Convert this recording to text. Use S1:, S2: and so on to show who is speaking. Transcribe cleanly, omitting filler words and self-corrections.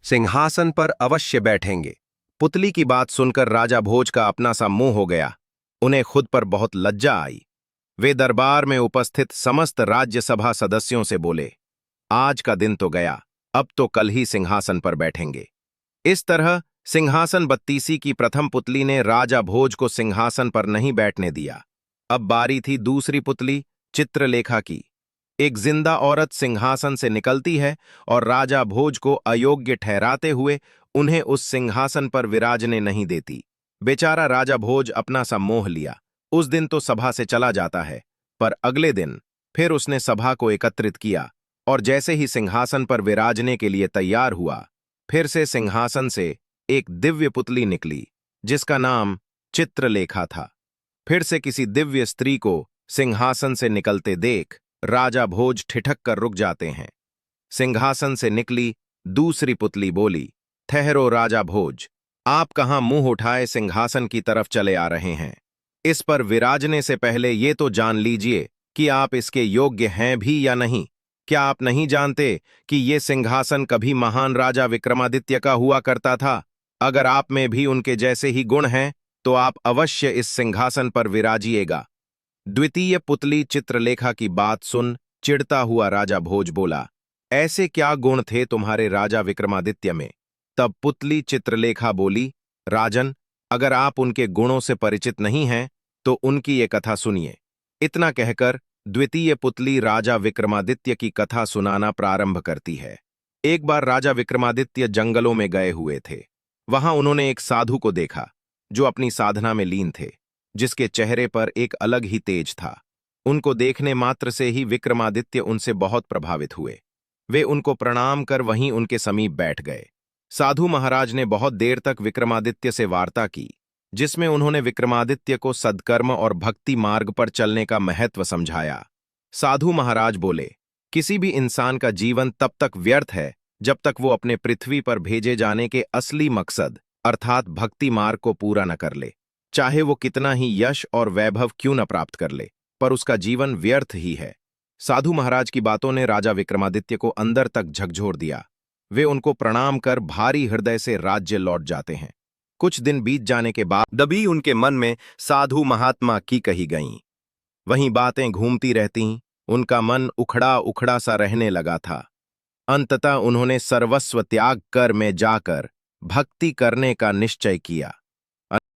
S1: सिंहासन पर अवश्य बैठेंगे। पुतली की बात सुनकर राजा भोज का अपना सा मुंह हो गया। उन्हें खुद पर बहुत लज्जा आई। वे दरबार में उपस्थित समस्त राज्यसभा सदस्यों से बोले, आज का दिन तो गया, अब तो कल ही सिंहासन पर बैठेंगे। इस तरह सिंहासन बत्तीसी की प्रथम पुतली ने राजा भोज को सिंहासन पर नहीं बैठने दिया। अब बारी थी दूसरी पुतली चित्रलेखा की। एक जिंदा औरत सिंहासन से निकलती है और राजा भोज को अयोग्य ठहराते हुए उन्हें उस सिंहासन पर विराजने नहीं देती। बेचारा राजा भोज अपना सा मोह लिया। उस दिन तो सभा से चला जाता है, पर अगले दिन फिर उसने सभा को एकत्रित किया और जैसे ही सिंहासन पर विराजने के लिए तैयार हुआ, फिर से सिंहासन से एक दिव्य पुतली निकली जिसका नाम चित्रलेखा था। फिर से किसी दिव्य स्त्री को सिंहासन से निकलते देख राजा भोज ठिठक कर रुक जाते हैं। सिंहासन से निकली दूसरी पुतली बोली, ठहरो राजा भोज, आप कहां मुंह उठाए सिंहासन की तरफ चले आ रहे हैं? इस पर विराजने से पहले ये तो जान लीजिए कि आप इसके योग्य हैं भी या नहीं। क्या आप नहीं जानते कि ये सिंहासन कभी महान राजा विक्रमादित्य का हुआ करता था? अगर आप में भी उनके जैसे ही गुण हैं तो आप अवश्य इस सिंहासन पर विराजिएगा। द्वितीय पुतली चित्रलेखा की बात सुन चिढ़ता हुआ राजा भोज बोला, ऐसे क्या गुण थे तुम्हारे राजा विक्रमादित्य में? तब पुतली चित्रलेखा बोली, राजन, अगर आप उनके गुणों से परिचित नहीं हैं तो उनकी ये कथा सुनिए। इतना कहकर द्वितीय पुतली राजा विक्रमादित्य की कथा सुनाना प्रारंभ करती है। एक बार राजा विक्रमादित्य जंगलों में गए हुए थे। वहां उन्होंने एक साधु को देखा जो अपनी साधना में लीन थे, जिसके चेहरे पर एक अलग ही तेज था। उनको देखने मात्र से ही विक्रमादित्य उनसे बहुत प्रभावित हुए। वे उनको प्रणाम कर वहीं उनके समीप बैठ गए। साधु महाराज ने बहुत देर तक विक्रमादित्य से वार्ता की, जिसमें उन्होंने विक्रमादित्य को सद्कर्म और भक्ति मार्ग पर चलने का महत्व समझाया। साधु महाराज बोले, किसी भी इंसान का जीवन तब तक व्यर्थ है जब तक वो अपने पृथ्वी पर भेजे जाने के असली मकसद अर्थात भक्ति मार्ग को पूरा न कर ले। चाहे वो कितना ही यश और वैभव क्यों न प्राप्त कर ले, पर उसका जीवन व्यर्थ ही है। साधु महाराज की बातों ने राजा विक्रमादित्य को अंदर तक झकझोर दिया। वे उनको प्रणाम कर भारी हृदय से राज्य लौट जाते हैं। कुछ दिन बीत जाने के बाद दबी उनके मन में साधु महात्मा की कही गईं। वहीं बातें घूमती रहतीं। उनका मन उखड़ा उखड़ा सा रहने लगा था। अंततः उन्होंने सर्वस्व त्याग कर में जाकर भक्ति करने का निश्चय किया।